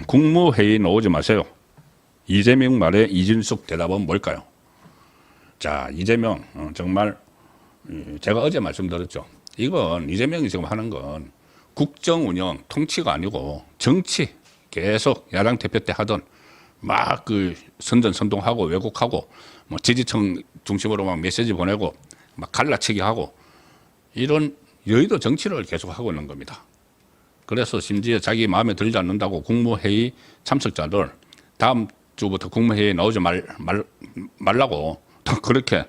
국무회의 나오지 마세요. 이재명 말에 이준석 대답은 뭘까요? 자, 이재명 정말 제가 어제 말씀드렸죠. 이건 이재명이 지금 하는 건 국정 운영, 통치가 아니고 정치 계속 야당 대표 때 하던 막 그 선전선동하고 왜곡하고 뭐 지지층 중심으로 막 메시지 보내고 막 갈라치기 하고 이런 여의도 정치를 계속 하고 있는 겁니다. 그래서 심지어 자기 마음에 들지 않는다고 국무회의 참석자들 다음 주부터 국무회의에 나오지 말라고 또 그렇게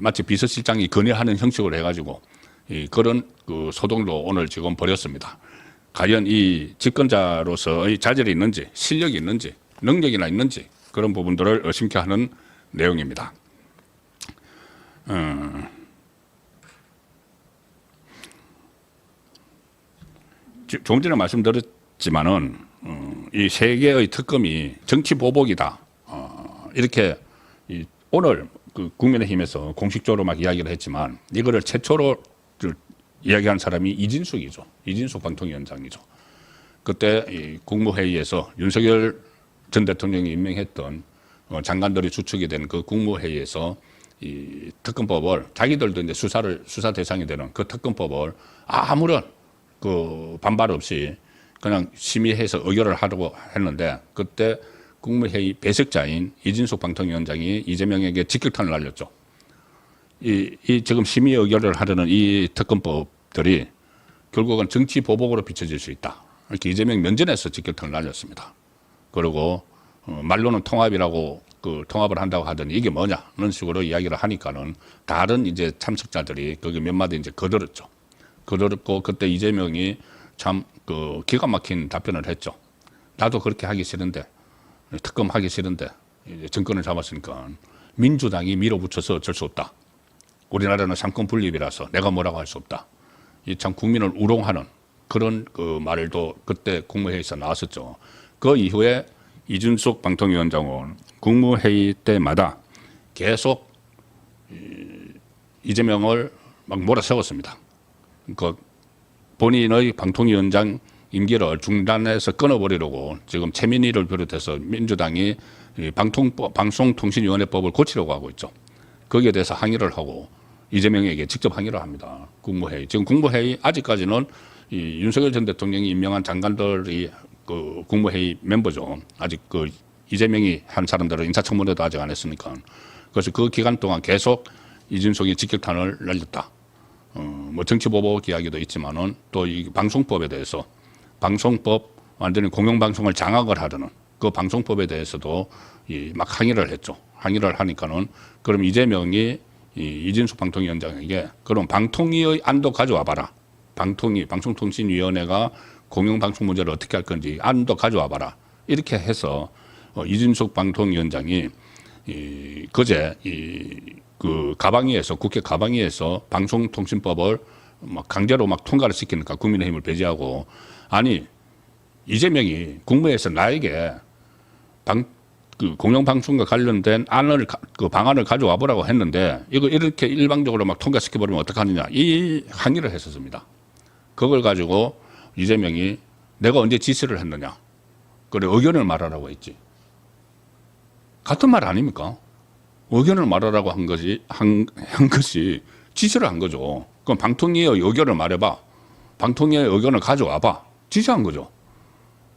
마치 비서실장이 건의하는 형식으로 해가지고 그런 그 소동도 오늘 지금 벌였습니다. 과연 이 집권자로서의 자질이 있는지 실력이 있는지 능력이나 있는지 그런 부분들을 의심케 하는 내용입니다. 조금 전에 말씀드렸지만은 이 세 개의 특검이 정치 보복이다. 이렇게 오늘 그 국민의힘에서 공식적으로 막 이야기를 했지만 이거를 최초로 이야기한 사람이 이진숙이죠. 이진숙 방통위원장이죠. 그때 이 국무회의에서 윤석열 전 대통령이 임명했던 장관들이 주축이 된 그 국무회의에서 이 특검법을 자기들도 이제 수사 대상이 되는 그 특검법을 아무런 그 반발 없이 그냥 심의해서 의결을 하려고 했는데 그때 국무회의 배석자인 이진숙 방통위원장이 이재명에게 직격탄을 날렸죠. 이 지금 심의 의결을 하려는 이 특검법들이 결국은 정치 보복으로 비춰질 수 있다. 이렇게 이재명 면전에서 직격탄을 날렸습니다. 그리고 말로는 통합이라고 그 통합을 한다고 하더니 이게 뭐냐는 식으로 이야기를 하니까는 다른 이제 참석자들이 거기 몇 마디 이제 거들었죠. 거들었고 그때 이재명이 참 그 기가 막힌 답변을 했죠. 나도 그렇게 하기 싫은데 특검 하기 싫은데 이제 정권을 잡았으니까 민주당이 밀어붙여서 어쩔 수 없다. 우리나라는 삼권 분립이라서 내가 뭐라고 할 수 없다. 이 참 국민을 우롱하는 그런 그 말도 그때 국무회의에서 나왔었죠. 그 이후에 이준석 방통위원장은 국무회의 때마다 계속 이재명을 막 몰아세웠습니다. 그 본인의 방통위원장 임기를 중단해서 끊어버리려고 지금 최민희를 비롯해서 민주당이 방송통신위원회법을 고치려고 하고 있죠. 거기에 대해서 항의를 하고 이재명에게 직접 항의를 합니다. 국무회의. 지금 국무회의 아직까지는 이 윤석열 전 대통령이 임명한 장관들이 그 국무회의 멤버죠. 아직 그 이재명이 한 사람들은 인사청문회도 아직 안 했으니까. 그래서 그 기간 동안 계속 이준석이 직격탄을 날렸다. 뭐 정치보복 이야기도 있지만은 또 이 방송법에 대해서 방송법 완전히 공영방송을 장악을 하려는 그 방송법에 대해서도 막 항의를 했죠. 항의를 하니까는 그럼 이재명이 이진숙 방통위원장에게 그럼 방통위의 안도 가져와 봐라. 방송통신위원회가 공영방송 문제를 어떻게 할 건지 안도 가져와 봐라. 이렇게 해서 이준석 방통위원장이 그제 그 가방위에서 국회 가방위에서 방송통신법을 막 강제로 막 통과를 시키니까 국민의힘을 배제하고 아니 이재명이 국무회에서 나에게 그 공영방송과 관련된 그 방안을 가져와 보라고 했는데 이거 이렇게 일방적으로 막 통과시켜 버리면 어떡하느냐 이 항의를 했었습니다. 그걸 가지고 이재명이 내가 언제 지시를 했느냐. 그래 의견을 말하라고 했지. 같은 말 아닙니까? 의견을 말하라고 한 것이 지시를 한 거죠. 그럼 방통위의 의견을 말해봐. 방통위의 의견을 가져와봐. 지시한 거죠.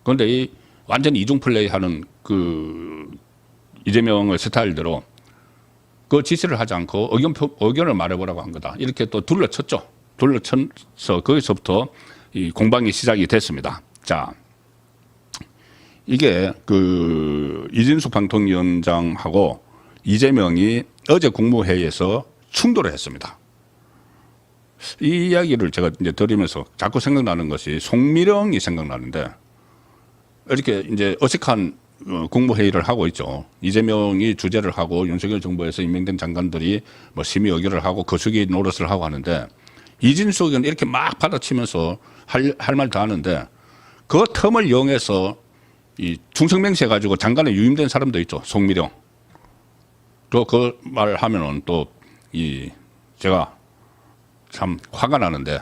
그런데 이 완전히 이중 플레이하는 그 이재명의 스타일대로 그 지시를 하지 않고 의견을 말해보라고 한 거다. 이렇게 또 둘러쳤죠. 둘러쳐서 거기서부터 이 공방이 시작이 됐습니다. 자, 이게 그 이진숙 방통위원장하고 이재명이 어제 국무회의에서 충돌을 했습니다. 이 이야기를 제가 이제 들으면서 자꾸 생각나는 것이 송미령이 생각나는데 이렇게 이제 어색한 국무회의를 하고 있죠. 이재명이 주재를 하고 윤석열 정부에서 임명된 장관들이 뭐 심의 의결을 하고 거수기 노릇을 하고 하는데 이진숙은 이렇게 막 받아치면서 할 말 다 하는데 그 텀을 이용해서 이 충성맹세 가지고 장관에 유임된 사람도 있죠. 송미령. 또 그 말 하면은 또 제가 참 화가 나는데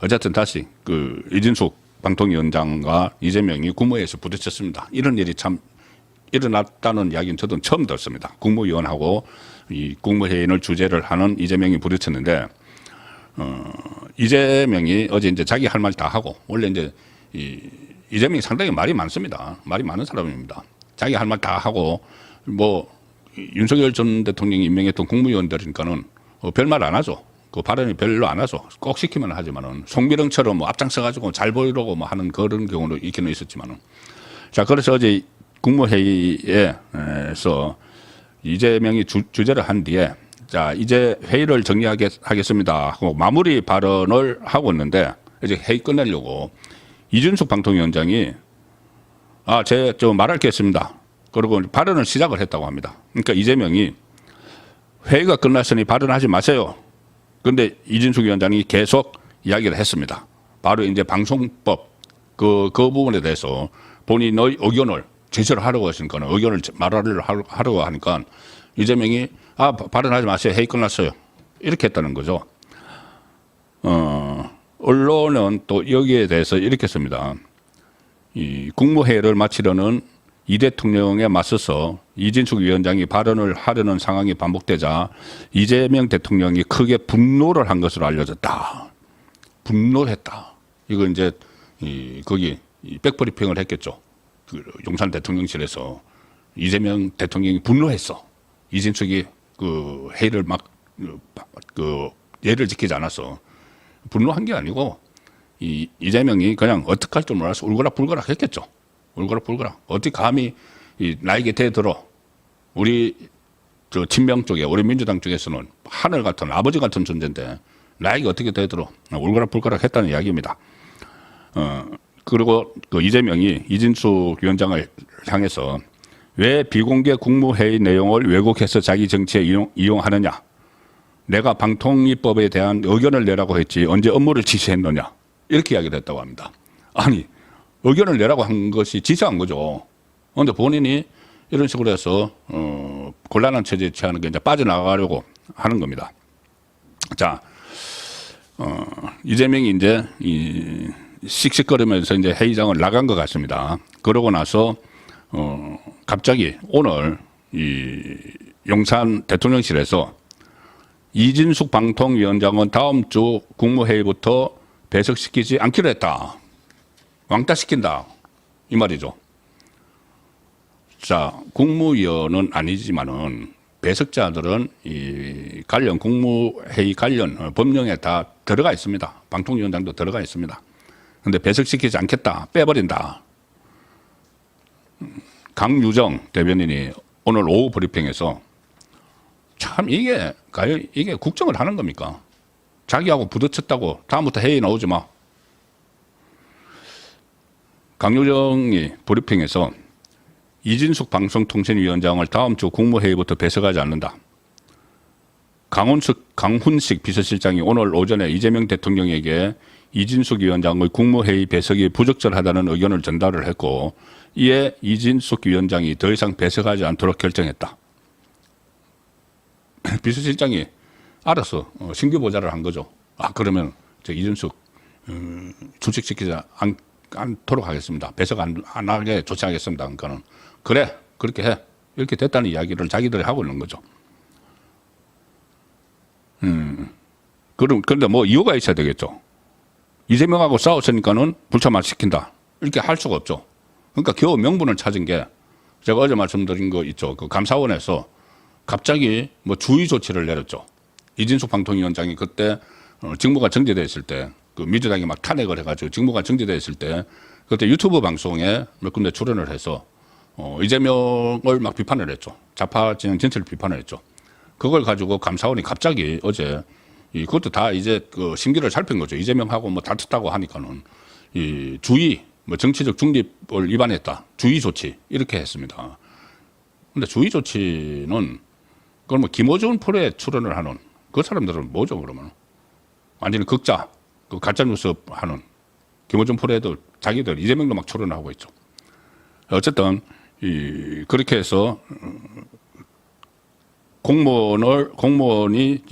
어쨌든 다시 그 이진숙 방통위원장과 이재명이 국무회의에서 부딪혔습니다. 이런 일이 참 일어났다는 이야기는 저도 처음 들었습니다. 국무위원하고 이 국무회의를 주재를 하는 이재명이 부딪혔는데, 이재명이 어제 이제 자기 할 말 다 하고, 원래 이제 이재명이 상당히 말이 많습니다. 말이 많은 사람입니다. 자기 할 말 다 하고, 뭐 윤석열 전 대통령이 임명했던 국무위원들이니까는 별말 안 하죠. 그 발언이 별로 안 하죠. 꼭 시키면 하지만은 송미령처럼 뭐 앞장서가지고 잘 보이려고 뭐 하는 그런 경우도 있기는 있었지만은. 자, 그래서 어제 국무회의에서 이재명이 주재를 한 뒤에, 자, 이제 회의를 정리하겠습니다 하고 마무리 발언을 하고 있는데, 이제 회의 끝내려고 이준석 방통위원장이 저 말할 게 있습니다. 그리고 발언을 시작을 했다고 합니다. 그러니까 이재명이 회의가 끝났으니 발언하지 마세요. 그런데 이준석 위원장이 계속 이야기를 했습니다. 바로 이제 방송법 그 부분에 대해서 본인의 의견을 제시를 하려고 했으니까 의견을 하려고 하니까 이재명이 발언하지 마세요. 회의 끝났어요. 이렇게 했다는 거죠. 언론은 또 여기에 대해서 이렇게 씁니다. 이 국무회의를 마치려는 이 대통령에 맞서서 이진숙 위원장이 발언을 하려는 상황이 반복되자 이재명 대통령이 크게 분노를 한 것으로 알려졌다. 분노했다. 이거 이제 거기 백브리핑을 했겠죠. 그 용산 대통령실에서 이재명 대통령이 분노했어. 이진숙이 그 회의를 막 그 예를 지키지 않았어. 분노한 게 아니고 이재명이 그냥 어떻게 할 줄 몰라서 울거락불거락 했겠죠. 울거락불거락. 어떻게 감히 나에게 대들어. 우리 저 친명 쪽에, 우리 민주당 쪽에서는 하늘 같은 아버지 같은 존재인데 나에게 어떻게 대들어. 울거락불거락 했다는 이야기입니다. 그리고 그 이재명이 이진숙 위원장을 향해서 왜 비공개 국무회의 내용을 왜곡해서 자기 정치에 이용하느냐. 내가 방통위법에 대한 의견을 내라고 했지 언제 업무를 지시했느냐. 이렇게 이야기를 했다고 합니다. 아니, 의견을 내라고 한 것이 지시한 거죠. 그런데 본인이 이런 식으로 해서 곤란한 처지에 처하는 게 이제 빠져나가려고 하는 겁니다. 자, 이재명이 이제 씩씩거리면서 이제 회의장을 나간 것 같습니다. 그러고 나서 갑자기 오늘 용산 대통령실에서 이진숙 방통위원장은 다음 주 국무회의부터 배석시키지 않기로 했다. 왕따 시킨다. 이 말이죠. 자, 국무위원은 아니지만은 배석자들은 이 관련 국무회의 관련 법령에 다 들어가 있습니다. 방통위원장도 들어가 있습니다. 그런데 배석시키지 않겠다. 빼버린다. 강유정 대변인이 오늘 오후 브리핑에서 참 이게 국정을 하는 겁니까? 자기하고 부딪혔다고 다음부터 회의 나오지 마. 강유정이 브리핑에서 이진숙 방송통신위원장을 다음 주 국무회의부터 배석하지 않는다. 강훈식 비서실장이 오늘 오전에 이재명 대통령에게 이진숙 위원장의 국무회의 배석이 부적절하다는 의견을 전달을 했고, 이에 이진숙 위원장이 더 이상 배석하지 않도록 결정했다. 비서실장이 알아서 신규 보좌를 한 거죠. 그러면 이준석 출석시키지 않도록 하겠습니다. 배석 안 하게 조치하겠습니다. 그러니까는 그래, 그렇게 해. 이렇게 됐다는 이야기를 자기들이 하고 있는 거죠. 그런데 뭐 이유가 있어야 되겠죠. 이재명하고 싸웠으니까는 불참시킨다. 이렇게 할 수가 없죠. 그러니까 겨우 명분을 찾은 게 제가 어제 말씀드린 거 있죠. 그 감사원에서 갑자기 뭐 주의 조치를 내렸죠. 이진숙 방통위원장이 그때 직무가 정지되어 있을 때, 그 민주당이 막 탄핵을 해가지고 직무가 정지되어 있을 때, 그때 유튜브 방송에 몇 군데 출연을 해서 이재명을 막 비판을 했죠. 좌파 진영 전체를 비판을 했죠. 그걸 가지고 감사원이 갑자기 어제 그것도 다 이제 그 심기를 살핀 거죠. 이재명하고 뭐 다퉜다고 하니까는 이 주의, 뭐 정치적 중립을 위반했다. 주의 조치 이렇게 했습니다. 근데 주의 조치는 그걸 뭐 김어준 프로에 출연을 하는 그 사람들은 뭐죠 그러면? 완전히 극자, 그 가짜뉴스 하는 김어준 프로에도 자기들 이재명도 막 출연하고 있죠. 어쨌든 그렇게 해서 공무원이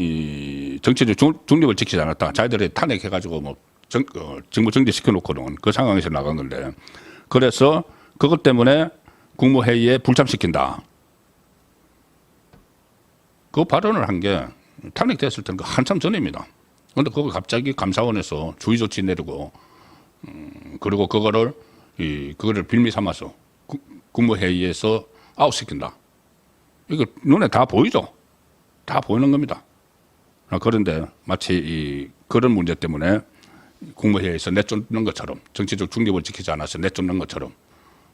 정치적 중립을 지키지 않았다. 자기들이 탄핵해가지고 뭐 정부 정지시켜 놓고는 그 상황에서 나간 건데, 그래서 그것 때문에 국무회의에 불참시킨다. 그 발언을 한 게 탄핵됐을 때는 한참 전입니다. 그런데 그걸 갑자기 감사원에서 주의 조치 내리고, 그리고 그거를 빌미 삼아서 국무회의에서 아웃시킨다. 이거 눈에 다 보이죠? 다 보이는 겁니다. 그런데 마치 그런 문제 때문에 국무회의에서 내쫓는 것처럼, 정치적 중립을 지키지 않아서 내쫓는 것처럼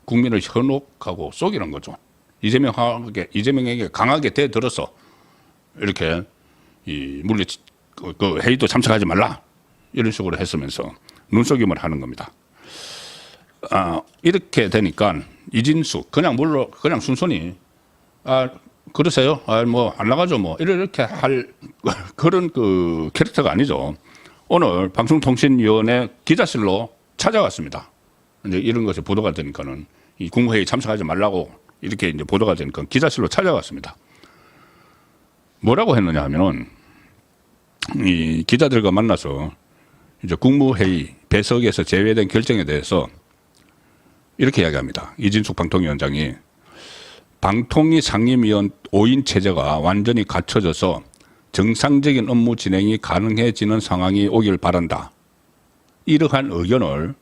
국민을 현혹하고 속이는 거죠. 이재명에게 강하게 대들어서 이렇게 그 회의도 참석하지 말라 이런 식으로 했으면서 눈속임을 하는 겁니다. 이렇게 되니까 이진숙 그냥 순순히 그러세요? 뭐 안 나가죠 뭐 이렇게 할 그런 그 캐릭터가 아니죠. 오늘 방송통신위원회 기자실로 찾아갔습니다. 이제 이런 것이 보도가 되니까는 이 국무회의 참석하지 말라고 이렇게 이제 보도가 되니까 기자실로 찾아갔습니다. 뭐라고 했느냐 하면은 이 기자들과 만나서 이제 국무회의 배석에서 제외된 결정에 대해서 이렇게 이야기합니다. 이진숙 방통위원장이 방통위 상임위원 5인 체제가 완전히 갖춰져서 정상적인 업무 진행이 가능해지는 상황이 오길 바란다. 이러한 의견을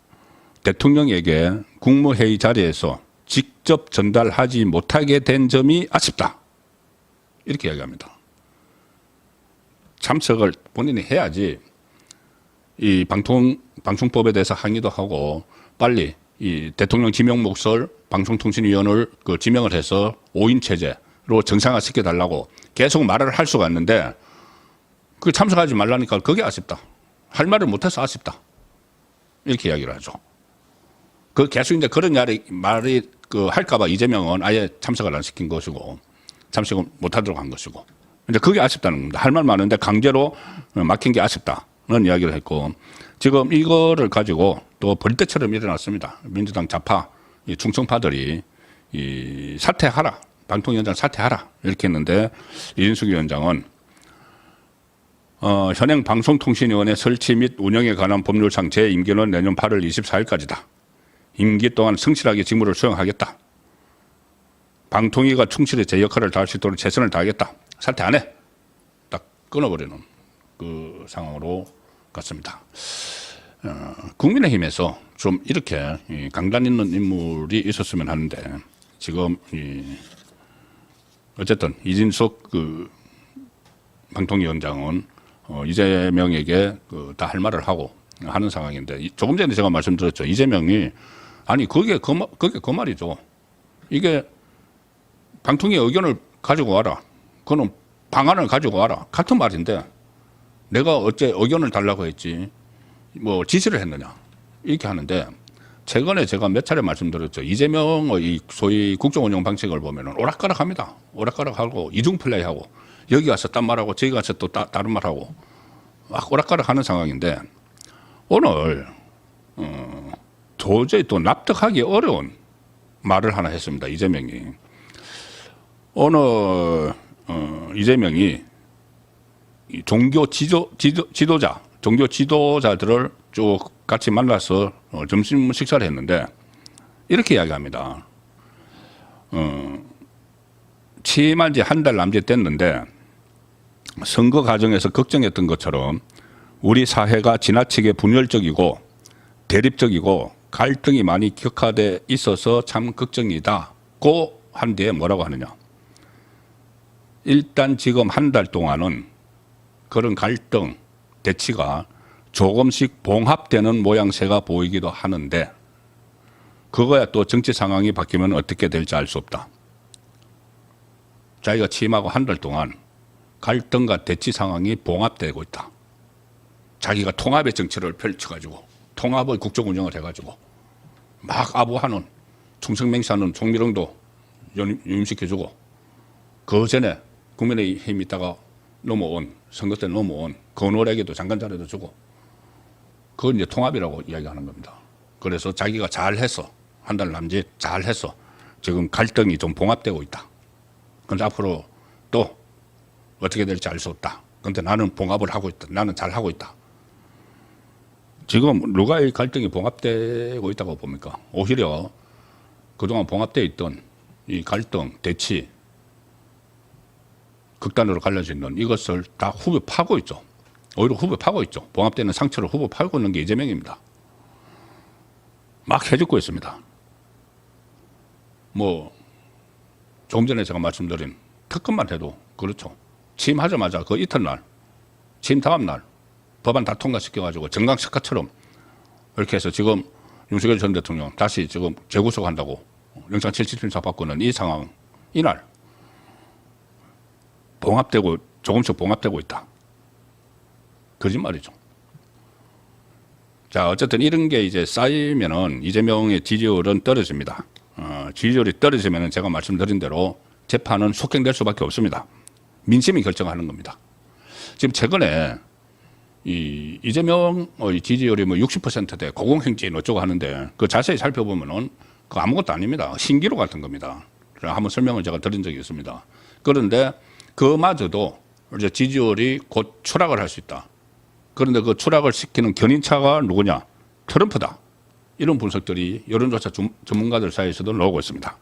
대통령에게 국무회의 자리에서 직접 전달하지 못하게 된 점이 아쉽다. 이렇게 이야기합니다. 참석을 본인이 해야지 이 방송법에 대해서 항의도 하고 빨리 이 대통령 지명 몫을 방송통신위원을 지명을 해서 5인 체제로 정상화시켜 달라고 계속 말을 할 수가 있는데 그 참석하지 말라니까 그게 아쉽다. 할 말을 못해서 아쉽다. 이렇게 이야기를 하죠. 그 계속 이제 그런 말이 할까봐 이재명은 아예 참석을 안 시킨 것이고 참석을 못하도록 한 것이고 이제 그게 아쉽다는 겁니다. 할 말 많은데 강제로 막힌 게 아쉽다는 이야기를 했고 지금 이거를 가지고 또 벌떼처럼 일어났습니다. 민주당 좌파 충성파들이 사퇴하라, 방통위원장 사퇴하라 이렇게 했는데 이진숙 위원장은 현행 방송통신위원회 설치 및 운영에 관한 법률상 제 임기는 내년 8월 24일까지다. 임기 동안 성실하게 직무를 수행하겠다. 방통위가 충실히 제 역할을 다할 수 있도록 최선을 다하겠다. 사퇴 안 해. 딱 끊어버리는 그 상황으로 갔습니다. 국민의힘에서 좀 이렇게 강단 있는 인물이 있었으면 하는데 지금 어쨌든 이진숙 방통위원장은 이재명에게 다 할 말을 하고 하는 상황인데 조금 전에 제가 말씀드렸죠. 이재명이 아니 그게 그 말이죠. 이게 방통위 의견을 가지고 와라. 그거는 방안을 가지고 와라. 같은 말인데 내가 어째 의견을 달라고 했지 뭐 지시를 했느냐 이렇게 하는데 최근에 제가 몇 차례 말씀드렸죠. 이재명의 이 소위 국정운영 방식을 보면은 오락가락합니다. 오락가락하고 이중 플레이하고 여기 가서 딴 말하고 저기 가서 또 다른 말하고 막 오락가락하는 상황인데 오늘 도저히 또 납득하기 어려운 말을 하나 했습니다. 이재명이 오늘 이재명이 종교 지도자들을 쭉 같이 만나서 점심 식사를 했는데 이렇게 이야기합니다. 취임한 지 한 달 남짓 됐는데 선거 과정에서 걱정했던 것처럼 우리 사회가 지나치게 분열적이고 대립적이고 갈등이 많이 격화돼 있어서 참 걱정이다고 한 뒤에 뭐라고 하느냐. 일단 지금 한 달 동안은 그런 갈등, 대치가 조금씩 봉합되는 모양새가 보이기도 하는데 그거야 또 정치 상황이 바뀌면 어떻게 될지 알 수 없다. 자기가 취임하고 한 달 동안 갈등과 대치 상황이 봉합되고 있다. 자기가 통합의 정치를 펼쳐가지고 통합의 국정 운영을 해가지고 막 아부하는 충성맹시하는 총미령도 유임시켜주고 그 전에 국민의힘 있다가 넘어온 선거 때 넘어온 건월에게도 장관 자리도 주고 그건 이제 통합이라고 이야기하는 겁니다. 그래서 자기가 잘해서 한 달 남짓 잘해서 지금 갈등이 좀 봉합되고 있다. 그런데 앞으로 또 어떻게 될지 알 수 없다. 그런데 나는 봉합을 하고 있다. 나는 잘하고 있다. 지금 누가 이 갈등이 봉합되고 있다고 봅니까? 오히려 그동안 봉합되어 있던 이 갈등, 대치, 극단으로 갈라져 있는 이것을 다 후벼 파고 있죠. 오히려 후벼 파고 있죠. 봉합되는 상처를 후벼 파고 있는 게 이재명입니다. 막 해집고 있습니다. 뭐 조금 전에 제가 말씀드린 특검만 해도 그렇죠. 취임하자마자 그 이튿날, 취임 다음 날 법안 다 통과시켜가지고 정강석화처럼 이렇게 해서 지금 윤석열 전 대통령 다시 지금 재구속한다고 영장 77심사 받고는 이 상황, 이날 봉합되고 조금씩 봉합되고 있다. 거짓말이죠. 자, 어쨌든 이런 게 이제 쌓이면은 이재명의 지지율은 떨어집니다. 지지율이 떨어지면은 제가 말씀드린 대로 재판은 속행될 수밖에 없습니다. 민심이 결정하는 겁니다. 지금 최근에 이재명의 지지율이 뭐 60%대 고공행진 어쩌고 하는데 그 자세히 살펴보면은 그 아무것도 아닙니다. 신기루 같은 겁니다. 한번 설명을 제가 드린 적이 있습니다. 그런데 그마저도 이제 지지율이 곧 추락을 할 수 있다. 그런데 그 추락을 시키는 견인차가 누구냐? 트럼프다. 이런 분석들이 여론조사 전문가들 사이에서도 나오고 있습니다.